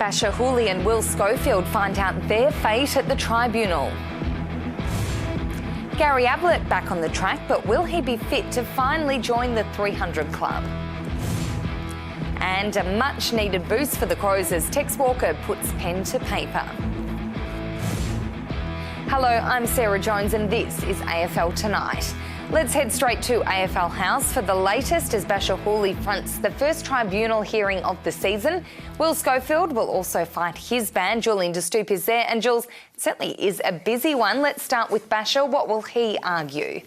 Basher Hooley and Will Schofield find out their fate at the tribunal. Gary Ablett back on the track, but will he be fit to finally join the 300 club? And a much-needed boost for the Crows as Tex Walker puts pen to paper. Hello, I'm Sarah Jones and this is AFL Tonight. Let's head straight to AFL House for the latest as Basher Hooley fronts the first tribunal hearing of the season. Will Schofield will also fight his ban. Julian De Stoop is there, and Jules, it certainly is a busy one. Let's start with Basher. What will he argue?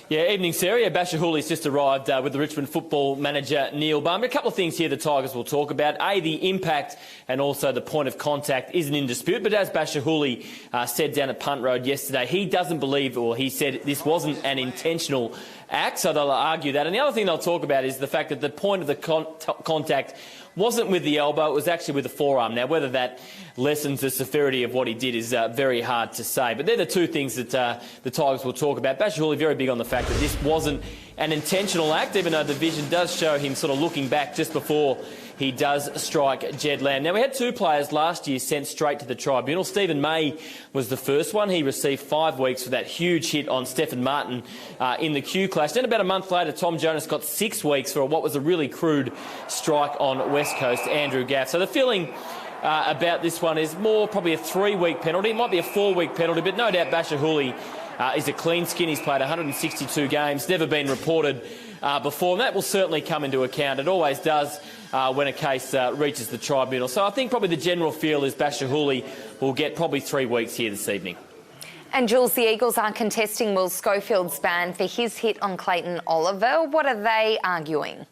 Yeah, evening, Sarah. Basher Hooley's just arrived with the Richmond football manager, Neil Barber. A couple of things here the Tigers will talk about. A, the impact and also the point of contact isn't in dispute. But as Basher Hooley said down at Punt Road yesterday, he doesn't believe, or he said this wasn't an intentional act, so they'll argue that. And the other thing they'll talk about is the fact that the point of the contact wasn't with the elbow, it was actually with the forearm. Now, whether that lessens the severity of what he did is very hard to say. But they're the two things that the Tigers will talk about. Basher Hooley very big on the fact that this wasn't an intentional act, even though the vision does show him sort of looking back just before he does strike Jed Lamb. Now, we had two players last year sent straight to the tribunal. Stephen May was the first one. He received 5 weeks for that huge hit on Stephen Martin in the Q clash. Then about a month later, Tom Jonas got 6 weeks for what was a really crude strike on West Coast Andrew Gaff. So the feeling about this one is more probably a 3-week penalty. It might be a 4-week penalty, but no doubt Basher Hooley is a clean skin. He's played 162 games, never been reported before, and that will certainly come into account. It always does when a case reaches the tribunal. So I think probably the general feel is Basher Hooley will get probably 3 weeks here this evening. And Jules, the Eagles are contesting Will Schofield's ban for his hit on Clayton Oliver. What are they arguing?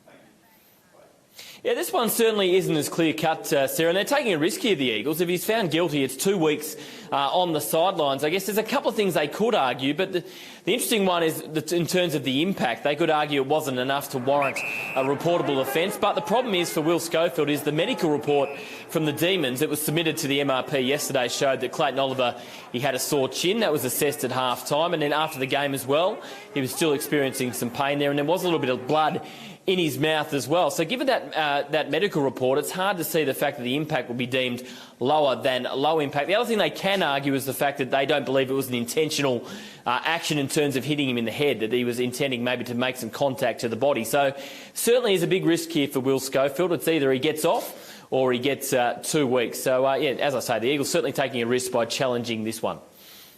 Yeah, this one certainly isn't as clear-cut, Sarah, and they're taking a risk here, the Eagles. If he's found guilty, it's 2 weeks on the sidelines. I guess there's a couple of things they could argue, but the interesting one is that in terms of the impact, they could argue it wasn't enough to warrant a reportable offence. But the problem is for Will Schofield is the medical report from the Demons that was submitted to the MRP yesterday showed that Clayton Oliver, he had a sore chin. That was assessed at half-time, and then after the game as well, he was still experiencing some pain there, and there was a little bit of blood in his mouth as well. So given that that medical report, it's hard to see the fact that the impact will be deemed lower than low impact. The other thing they can argue is the fact that they don't believe it was an intentional action in terms of hitting him in the head, that he was intending maybe to make some contact to the body. So certainly is a big risk here for Will Schofield. It's either he gets off or he gets 2 weeks. So, yeah, as I say, the Eagles certainly taking a risk by challenging this one.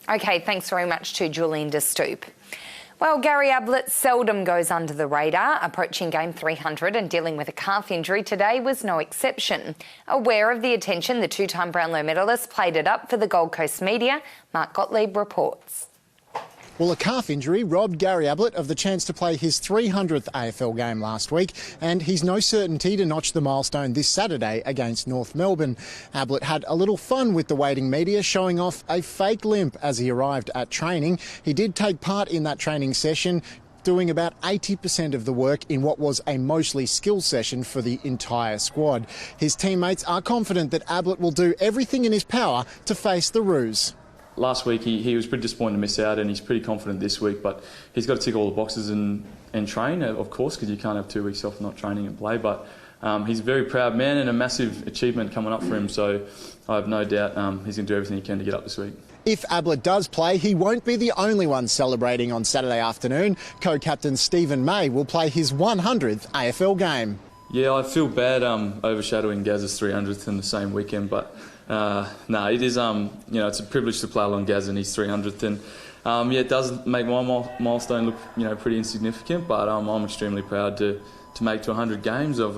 OK, thanks very much to Julian De Stoop. Well, Gary Ablett seldom goes under the radar. Approaching game 300 and dealing with a calf injury today was no exception. Aware of the attention, the two-time Brownlow medalist played it up for the Gold Coast media. Mark Gottlieb reports. Well, a calf injury robbed Gary Ablett of the chance to play his 300th AFL game last week, and he's no certainty to notch the milestone this Saturday against North Melbourne. Ablett had a little fun with the waiting media, showing off a fake limp as he arrived at training. He did take part in that training session, doing about 80% of the work in what was a mostly skill session for the entire squad. His teammates are confident that Ablett will do everything in his power to face the Roos. Last week he was pretty disappointed to miss out, and he's pretty confident this week, but he's got to tick all the boxes and train, of course, because you can't have 2 weeks off not training and play. But he's a very proud man and a massive achievement coming up for him, so I have no doubt he's going to do everything he can to get up this week. If Ablett does play, he won't be the only one celebrating on Saturday afternoon. Co-captain Stephen May will play his 100th AFL game. Yeah, I feel bad overshadowing Gaz's 300th in the same weekend, but no, it is, it's a privilege to play along Gaz in his 300th, and yeah, it does make my milestone look, pretty insignificant, but I'm extremely proud to make to 100 games. I've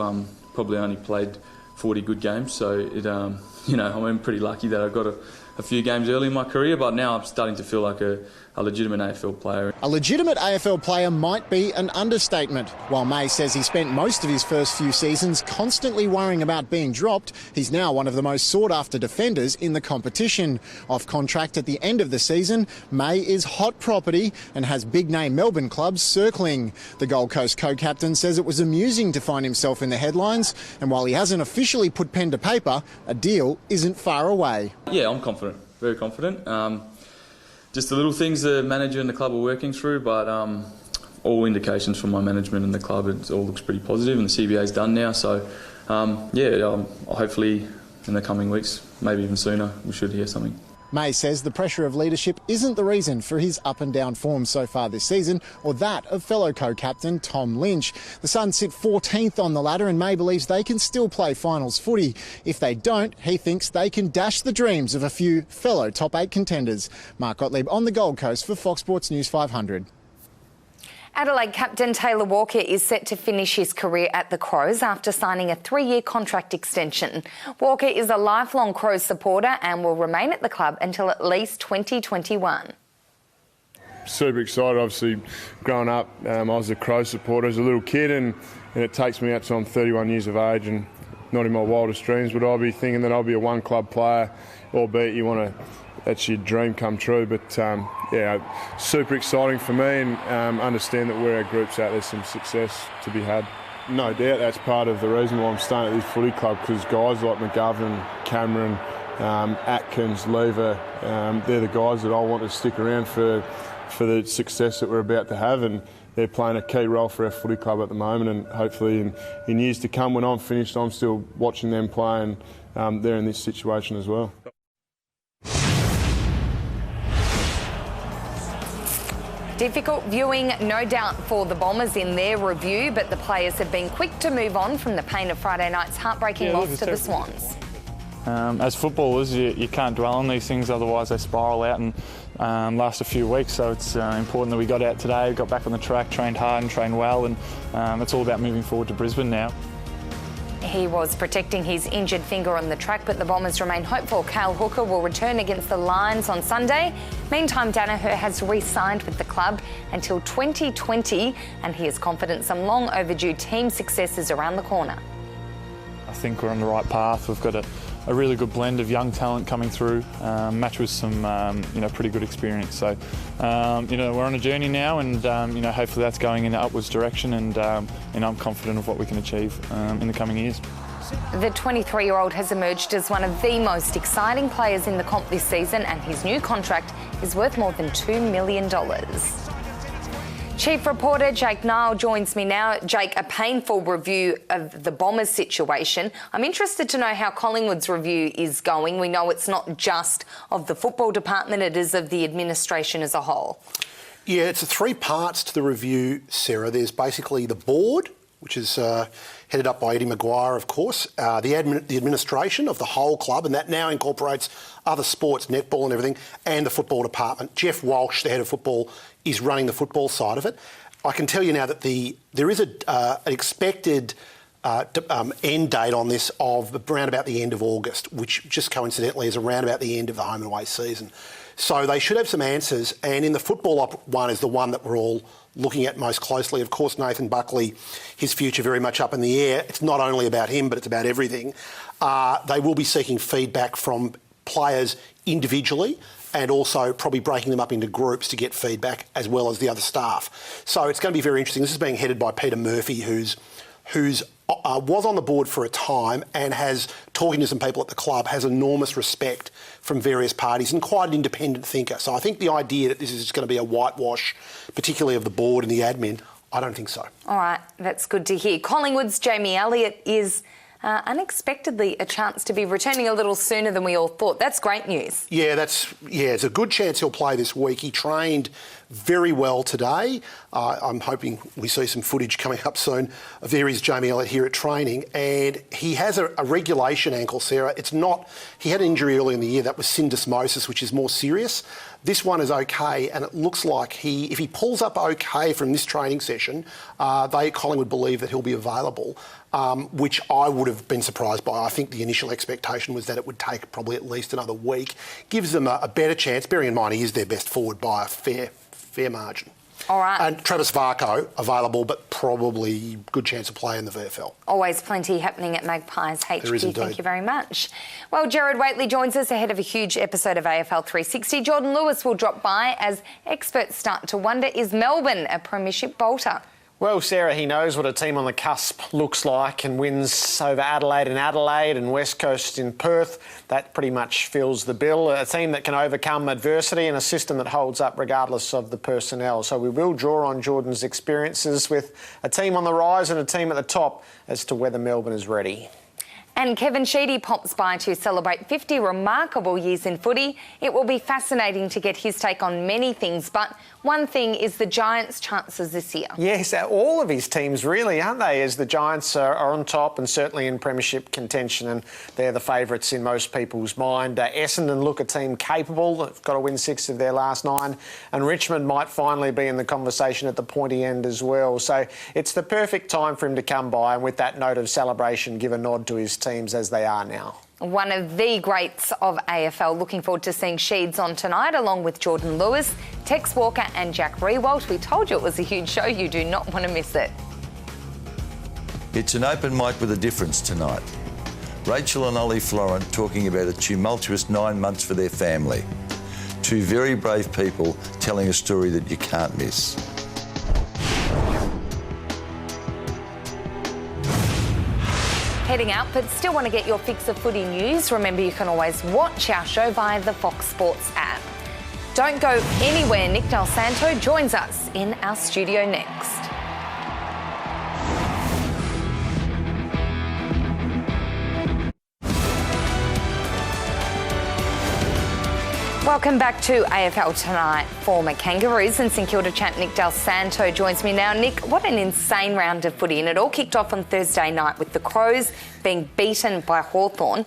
probably only played 40 good games, so it, I'm pretty lucky that I got a few games early in my career, but now I'm starting to feel like a legitimate AFL player. A legitimate AFL player might be an understatement. While May says he spent most of his first few seasons constantly worrying about being dropped, he's now one of the most sought-after defenders in the competition. Off contract at the end of the season, May is hot property and has big-name Melbourne clubs circling. The Gold Coast co-captain says it was amusing to find himself in the headlines, and while he hasn't officially put pen to paper, a deal isn't far away. Yeah, I'm confident, very confident. Just the little things the manager and the club are working through, but all indications from my management and the club, it all looks pretty positive, and the CBA's done now, so hopefully in the coming weeks, maybe even sooner, we should hear something. May says the pressure of leadership isn't the reason for his up and down form so far this season, or that of fellow co-captain Tom Lynch. The Suns sit 14th on the ladder and May believes they can still play finals footy. If they don't, he thinks they can dash the dreams of a few fellow top 8 contenders. Mark Gottlieb on the Gold Coast for Fox Sports News 500. Adelaide captain Taylor Walker is set to finish his career at the Crows after signing a 3-year contract extension. Walker is a lifelong Crows supporter and will remain at the club until at least 2021. Super excited. Obviously, growing up, I was a Crows supporter as a little kid, and it takes me out till I'm 31 years of age, and not in my wildest dreams would I be thinking that I'll be a one-club player, albeit that's your dream come true. But super exciting for me, and understand that where our group's at, there's some success to be had. No doubt that's part of the reason why I'm staying at this footy club, because guys like McGovern, Cameron, Atkins, Lever, they're the guys that I want to stick around for the success that we're about to have, and they're playing a key role for our footy club at the moment, and hopefully in years to come, when I'm finished, I'm still watching them play, and they're in this situation as well. Difficult viewing, no doubt, for the Bombers in their review, but the players have been quick to move on from the pain of Friday night's heartbreaking loss to the Swans. As footballers, you can't dwell on these things, otherwise they spiral out and last a few weeks. So it's important that we got out today, got back on the track, trained hard and trained well, and it's all about moving forward to Brisbane now. He was protecting his injured finger on the track, but the Bombers remain hopeful Cale Hooker will return against the Lions on Sunday. Meantime, Danaher has re-signed with the club until 2020, and he is confident some long overdue team success is around the corner. I think we're on the right path. We've got a really good blend of young talent coming through, matched with some pretty good experience. So we're on a journey now, and hopefully that's going in the upwards direction, and I'm confident of what we can achieve in the coming years. The 23-year-old has emerged as one of the most exciting players in the comp this season, and his new contract is worth more than $2 million. Chief reporter Jake Nile joins me now. Jake, a painful review of the Bombers situation. I'm interested to know how Collingwood's review is going. We know it's not just of the football department, it is of the administration as a whole. Yeah, it's 3 parts to the review, Sarah. There's basically the board, which is headed up by Eddie Maguire, of course, the administration of the whole club, and that now incorporates other sports, netball and everything, and the football department. Jeff Walsh, the head of football, is running the football side of it. I can tell you now that there is an expected end date on this of around about the end of August, which just coincidentally is around about the end of the home and away season. So they should have some answers, and in the football one is the one that we're all looking at most closely. Of course, Nathan Buckley, his future very much up in the air. It's not only about him, but it's about everything. They will be seeking feedback from players individually, and also probably breaking them up into groups to get feedback, as well as the other staff. So it's going to be very interesting. This is being headed by Peter Murphy, who's was on the board for a time and has, talking to some people at the club, has enormous respect from various parties and quite an independent thinker. So I think the idea that this is just going to be a whitewash, particularly of the board and the admin, I don't think so. All right, that's good to hear. Collingwood's Jamie Elliott is unexpectedly a chance to be returning a little sooner than we all thought. That's great news. Yeah, it's a good chance he'll play this week. He trained very well today. I'm hoping we see some footage coming up soon. There is Jamie Elliott here at training, and he has a regulation ankle, Sarah. He had an injury early in the year that was syndesmosis, which is more serious. This one is okay, and it looks like if he pulls up okay from this training session, Collingwood believe that he'll be available, which I would have been surprised by. I think the initial expectation was that it would take probably at least another week. Gives them a better chance, bearing in mind he is their best forward by a fair margin. All right. And Travis Varco, available, but probably good chance of play in the VFL. Always plenty happening at Magpies HQ. There is indeed. Thank you very much. Well, Jared Waitley joins us ahead of a huge episode of AFL 360. Jordan Lewis will drop by as experts start to wonder, is Melbourne a premiership bolter? Well, Sarah, he knows what a team on the cusp looks like, and wins over Adelaide and West Coast in Perth. That pretty much fills the bill. A team that can overcome adversity and a system that holds up regardless of the personnel. So we will draw on Jordan's experiences with a team on the rise and a team at the top as to whether Melbourne is ready. And Kevin Sheedy pops by to celebrate 50 remarkable years in footy. It will be fascinating to get his take on many things, but one thing is the Giants' chances this year. Yes, all of his teams really, aren't they, as the Giants are on top and certainly in premiership contention, and they're the favourites in most people's mind. Essendon look a team capable. They've got to win 6 of their last 9, and Richmond might finally be in the conversation at the pointy end as well. So it's the perfect time for him to come by and with that note of celebration give a nod to his teams as they are now. One of the greats of AFL. Looking forward to seeing Sheeds on tonight, along with Jordan Lewis, Tex Walker and Jack Riewoldt. We told you it was a huge show. You do not want to miss it. It's an open mic with a difference tonight. Rachel and Ollie Florent talking about a tumultuous 9 months for their family. 2 very brave people telling a story that you can't miss. Heading out, but still want to get your fix of footy news? Remember, you can always watch our show via the Fox Sports app. Don't go anywhere. Nick Del Santo joins us in our studio next. Welcome back to AFL Tonight. Former Kangaroos and St Kilda champ Nick Del Santo joins me now. Nick, what an insane round of footy, and it all kicked off on Thursday night with the Crows being beaten by Hawthorn.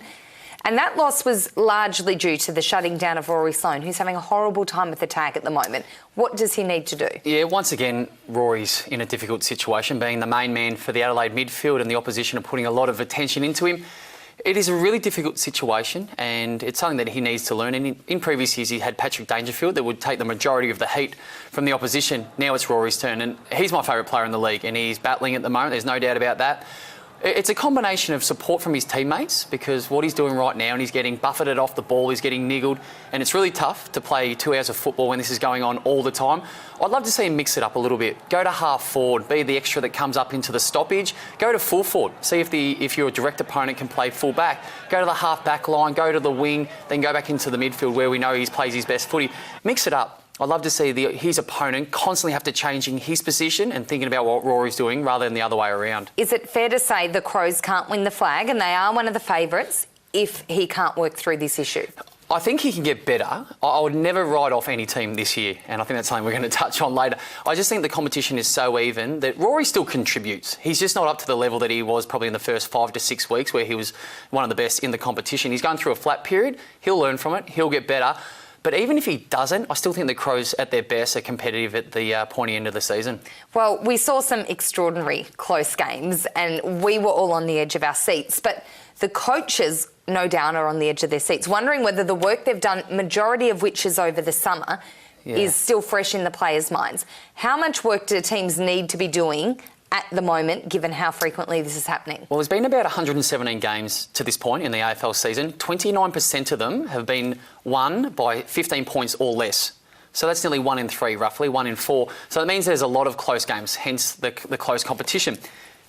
And that loss was largely due to the shutting down of Rory Sloane, who's having a horrible time with the tag at the moment. What does he need to do? Yeah, once again, Rory's in a difficult situation, being the main man for the Adelaide midfield, and the opposition are putting a lot of attention into him. It is a really difficult situation, and it's something that he needs to learn. And in previous years, he had Patrick Dangerfield that would take the majority of the heat from the opposition. Now it's Rory's turn, and he's my favourite player in the league, and he's battling at the moment. There's no doubt about that. It's a combination of support from his teammates, because what he's doing right now, and he's getting buffeted off the ball, he's getting niggled, and it's really tough to play 2 hours of football when this is going on all the time. I'd love to see him mix it up a little bit. Go to half forward, be the extra that comes up into the stoppage. Go to full forward. See if your direct opponent can play full back. Go to the half back line, go to the wing, then go back into the midfield where we know he plays his best footy. Mix it up. I'd love to see his opponent constantly have to changing his position and thinking about what Rory's doing rather than the other way around. Is it fair to say the Crows can't win the flag, and they are one of the favourites, if he can't work through this issue? I think he can get better. I would never write off any team this year, and I think that's something we're going to touch on later. I just think the competition is so even that Rory still contributes. He's just not up to the level that he was probably in the first 5 to 6 weeks, where he was one of the best in the competition. He's going through a flat period. He'll learn from it. He'll get better. But even if he doesn't, I still think the Crows at their best are competitive at the pointy end of the season. Well, we saw some extraordinary close games, and we were all on the edge of our seats. But the coaches, no doubt, are on the edge of their seats, wondering whether the work they've done, majority of which is over the summer, is still fresh in the players' minds. How much work do teams need to be doing at the moment, given how frequently this is happening? Well, there's been about 117 games to this point in the AFL season. 29% of them have been won by 15 points or less. So that's nearly 1 in 3, roughly, 1 in 4. So it means there's a lot of close games, hence the close competition.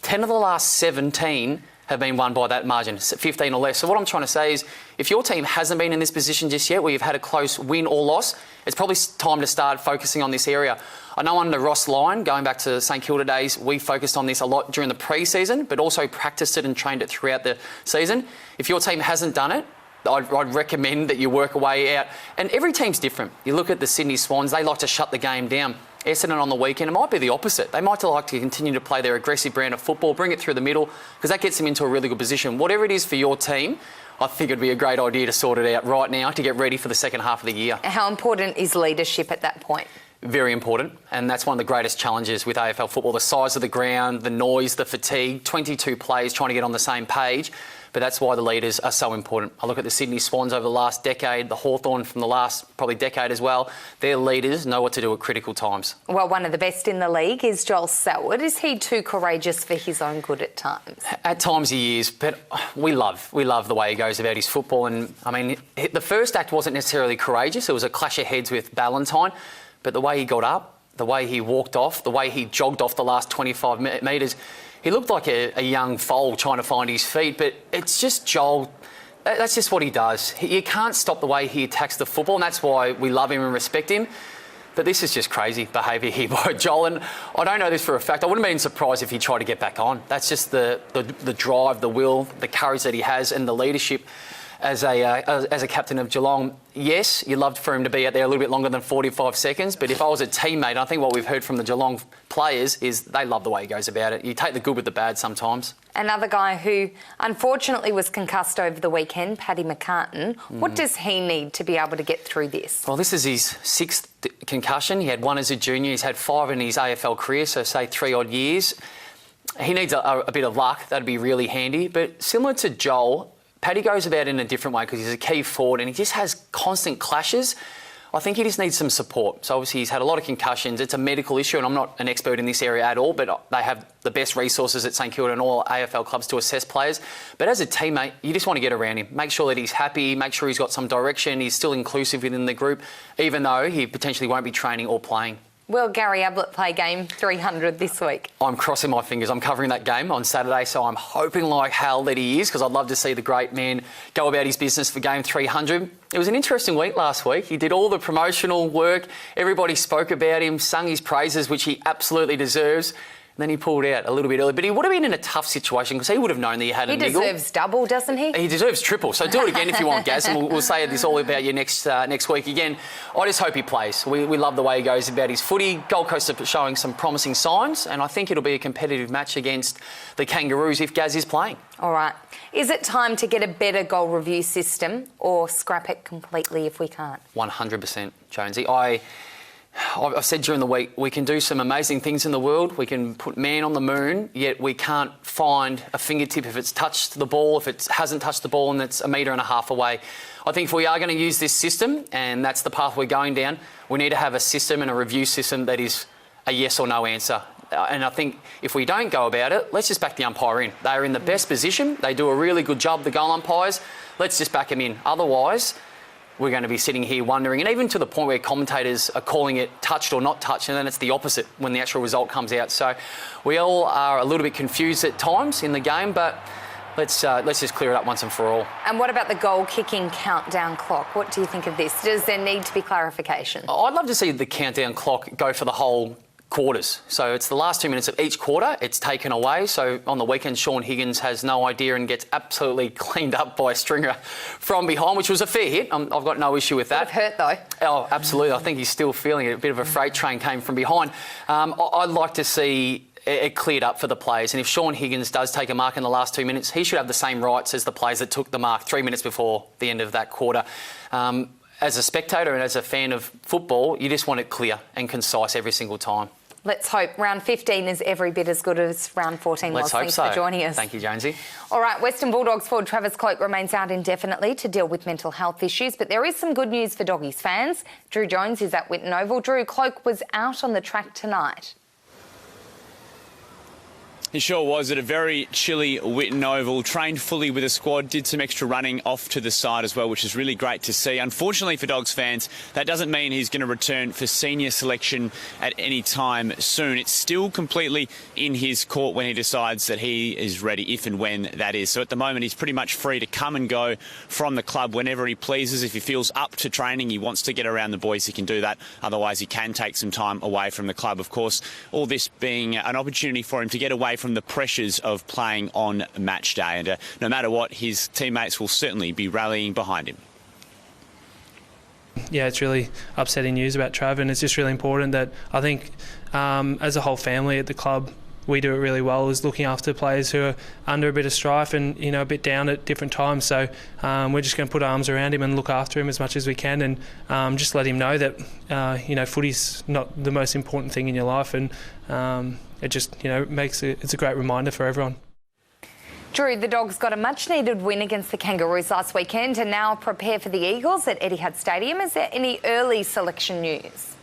10 of the last 17 have been won by that margin, 15 or less. So what I'm trying to say is, if your team hasn't been in this position just yet, where you've had a close win or loss, it's probably time to start focusing on this area. I know under Ross Lyon, going back to St Kilda days, we focused on this a lot during the pre-season, but also practiced it and trained it throughout the season. If your team hasn't done it, I'd recommend that you work a way out. And every team's different. You look at the Sydney Swans, they like to shut the game down. Essendon on the weekend, it might be the opposite. They might like to continue to play their aggressive brand of football, bring it through the middle, because that gets them into a really good position. Whatever it is for your team, I think it'd be a great idea to sort it out right now to get ready for the second half of the year. How important is leadership at that point? Very important, and that's one of the greatest challenges with AFL football. The size of the ground, the noise, the fatigue, 22 players trying to get on the same page. But that's why the leaders are so important. I look at the Sydney Swans over the last decade, the Hawthorn from the last probably decade as well. Their leaders know what to do at critical times. Well, one of the best in the league is Joel Selwood. Is he too courageous for his own good at times? At times he is, but we love the way he goes about his football. And I mean, the first act wasn't necessarily courageous. It was a clash of heads with Ballantyne. But the way he got up, the way he walked off, the way he jogged off the last 25 metres, he looked like a young foal trying to find his feet, but it's just Joel. That's just what he does. You can't stop the way he attacks the football, and that's why we love him and respect him. But this is just crazy behaviour here by Joel, and I don't know this for a fact. I wouldn't have been surprised if he tried to get back on. That's just the drive, the will, the courage that he has, and the leadership as a captain of Geelong. Yes, you'd love for him to be out there a little bit longer than 45 seconds, but if I was a teammate, I think what we've heard from the Geelong players is they love the way he goes about it. You take the good with the bad sometimes. Another guy who unfortunately was concussed over the weekend, Paddy McCartan. What does he need to be able to get through this? Well, this is his 6th concussion. He had 1 as a junior. He's had 5 in his AFL career, so say 3 odd years. He needs a bit of luck. That'd be really handy. But similar to Joel, Paddy goes about it in a different way because he's a key forward and he just has constant clashes. I think he just needs some support. So obviously he's had a lot of concussions. It's a medical issue, and I'm not an expert in this area at all, but they have the best resources at St Kilda and all AFL clubs to assess players. But as a teammate, you just want to get around him. Make sure that he's happy, make sure he's got some direction, he's still inclusive within the group, even though he potentially won't be training or playing. Will Gary Ablett play game 300 this week? I'm crossing my fingers. I'm covering that game on Saturday, so I'm hoping like hell that he is, because I'd love to see the great man go about his business for game 300. It was an interesting week last week. He did all the promotional work. Everybody spoke about him, sung his praises, which he absolutely deserves. And then he pulled out a little bit early. But he would have been in a tough situation because he would have known that he had a niggle. He deserves double, doesn't he? He deserves triple. So do it again if you want, Gaz. And we'll say this all about you next week again. I just hope he plays. We love the way he goes about his footy. Gold Coast are showing some promising signs, and I think it'll be a competitive match against the Kangaroos if Gaz is playing. All right. Is it time to get a better goal review system or scrap it completely if we can't? 100%, Jonesy. I've said during the week, we can do some amazing things in the world. We can put man on the moon, yet we can't find a fingertip if it's touched the ball, if it hasn't touched the ball and it's 1.5 metres away. I think if we are going to use this system, and that's the path we're going down, we need to have a system and a review system that is a yes or no answer. And I think if we don't go about it, let's just back the umpire in. They are in the best position. They do a really good job, the goal umpires. Let's just back them in. Otherwise, we're going to be sitting here wondering, and even to the point where commentators are calling it touched or not touched, and then it's the opposite when the actual result comes out. So we all are a little bit confused at times in the game, but let's just clear it up once and for all. And what about the goal-kicking countdown clock? What do you think of this? Does there need to be clarification? I'd love to see the countdown clock go for the whole quarters. So it's the last 2 minutes of each quarter. It's taken away. So on the weekend, Shaun Higgins has no idea and gets absolutely cleaned up by Stringer from behind, which was a fair hit. I've got no issue with that. Would have hurt though. Oh, absolutely. I think he's still feeling it. A bit of a freight train came from behind. I'd like to see it cleared up for the players. And if Shaun Higgins does take a mark in the last 2 minutes, he should have the same rights as the players that took the mark 3 minutes before the end of that quarter. As a spectator and as a fan of football, you just want it clear and concise every single time. Let's hope round 15 is every bit as good as round 14 was. Thanks for joining us. Thank you, Jonesy. All right, Western Bulldogs forward Travis Cloke remains out indefinitely to deal with mental health issues, but there is some good news for Doggies fans. Drew Jones is at Whitten Oval. Drew, Cloke was out on the track tonight. He sure was at a very chilly Whitten Oval, trained fully with a squad, did some extra running off to the side as well, which is really great to see. Unfortunately for Dogs fans, that doesn't mean he's going to return for senior selection at any time soon. It's still completely in his court when he decides that he is ready, if and when that is. So at the moment, he's pretty much free to come and go from the club whenever he pleases. If he feels up to training, he wants to get around the boys, he can do that. Otherwise, he can take some time away from the club. Of course, all this being an opportunity for him to get away from the pressures of playing on match day. And no matter what, his teammates will certainly be rallying behind him. Yeah, it's really upsetting news about Trav, and it's just really important that I think as a whole family at the club, we do it really well, is looking after players who are under a bit of strife and, you know, a bit down at different times. So we're just going to put arms around him and look after him as much as we can, and just let him know that, you know, footy's not the most important thing in your life, and it just, you know, it's a great reminder for everyone. Drew, the Dogs got a much-needed win against the Kangaroos last weekend and now prepare for the Eagles at Etihad Stadium. Is there any early selection news?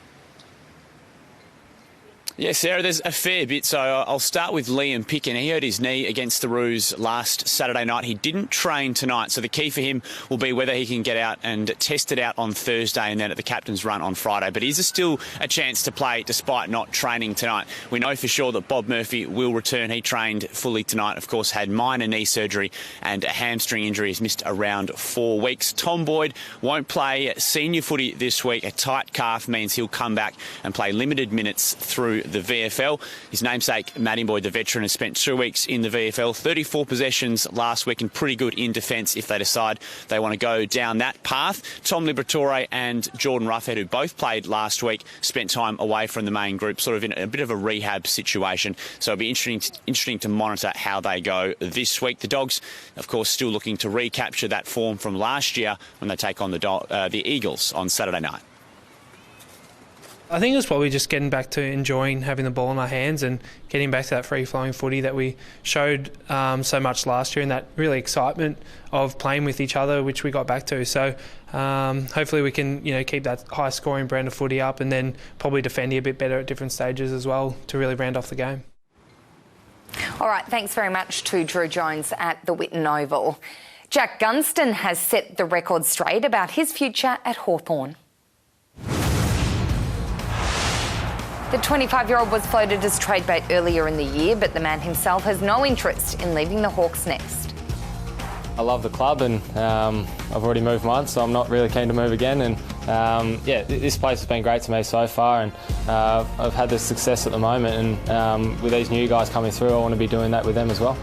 Yeah, Sarah, there's a fair bit, so I'll start with Liam Picken. He hurt his knee against the Roos last Saturday night. He didn't train tonight, so the key for him will be whether he can get out and test it out on Thursday and then at the captain's run on Friday. But he's still a chance to play despite not training tonight. We know for sure that Bob Murphy will return. He trained fully tonight, of course, had minor knee surgery and a hamstring injury. He's missed around 4 weeks. Tom Boyd won't play senior footy this week. A tight calf means he'll come back and play limited minutes through the VFL. His namesake, Matty Boyd, the veteran, has spent 2 weeks in the VFL, 34 possessions last week and pretty good in defence if they decide they want to go down that path. Tom Liberatore and Jordan Roughead, who both played last week, spent time away from the main group, sort of in a bit of a rehab situation. So it'll be interesting to monitor how they go this week. The Dogs, of course, still looking to recapture that form from last year when they take on the Eagles on Saturday night. I think it was probably just getting back to enjoying having the ball in our hands and getting back to that free-flowing footy that we showed so much last year, and that really excitement of playing with each other, which we got back to. So hopefully we can keep that high-scoring brand of footy up and then probably defend a bit better at different stages as well to really round off the game. All right, thanks very much to Drew Jones at the Whitten Oval. Jack Gunston has set the record straight about his future at Hawthorn. The 25-year-old was floated as trade bait earlier in the year, but the man himself has no interest in leaving the Hawks' nest. I love the club and I've already moved once, so I'm not really keen to move again. And this place has been great to me so far, and I've had the success at the moment, and with these new guys coming through, I want to be doing that with them as well.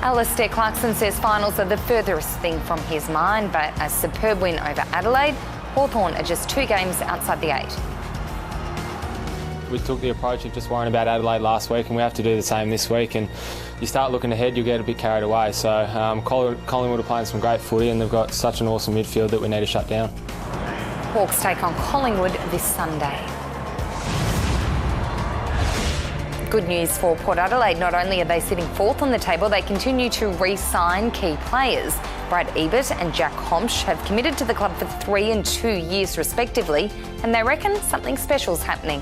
Alistair Clarkson says finals are the furthest thing from his mind, but a superb win over Adelaide. Hawthorn are just 2 games outside the 8. We took the approach of just worrying about Adelaide last week, and we have to do the same this week. And you start looking ahead, you get a bit carried away. So Collingwood are playing some great footy, and they've got such an awesome midfield that we need to shut down. Hawks take on Collingwood this Sunday. Good news for Port Adelaide. Not only are they sitting 4th on the table, they continue to re-sign key players. Brad Ebert and Jack Homsch have committed to the club for 3 and 2 years respectively, and they reckon something special's happening.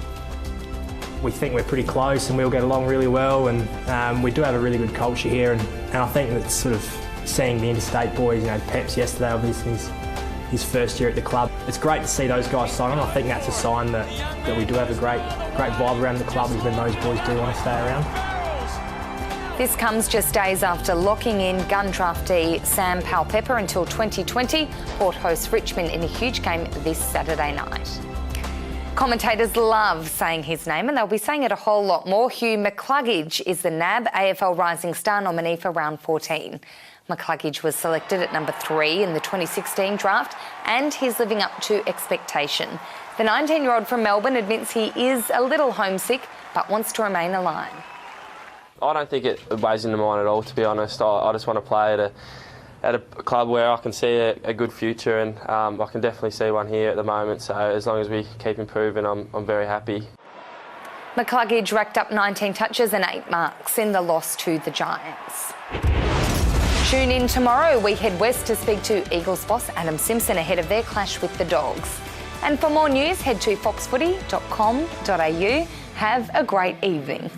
We think we're pretty close and we'll get along really well, and we do have a really good culture here, and I think that sort of seeing the interstate boys, Peps yesterday, obviously his first year at the club. It's great to see those guys sign on. I think that's a sign that we do have a great vibe around the club, even those boys do want to stay around. This comes just days after locking in gun draftee Sam Powell-Pepper until 2020. Port hosts Richmond in a huge game this Saturday night. Commentators love saying his name, and they'll be saying it a whole lot more. Hugh McCluggage is the NAB AFL Rising Star nominee for round 14. McCluggage was selected at number 3 in the 2016 draft, and he's living up to expectation. The 19-year-old from Melbourne admits he is a little homesick, but wants to remain alive. I don't think it weighs in the mind at all, to be honest. I just want to play at a club where I can see a good future, and I can definitely see one here at the moment. So as long as we keep improving, I'm very happy. McCluggage racked up 19 touches and 8 marks in the loss to the Giants. Tune in tomorrow. We head west to speak to Eagles boss Adam Simpson ahead of their clash with the Dogs. And for more news, head to foxfooty.com.au. Have a great evening.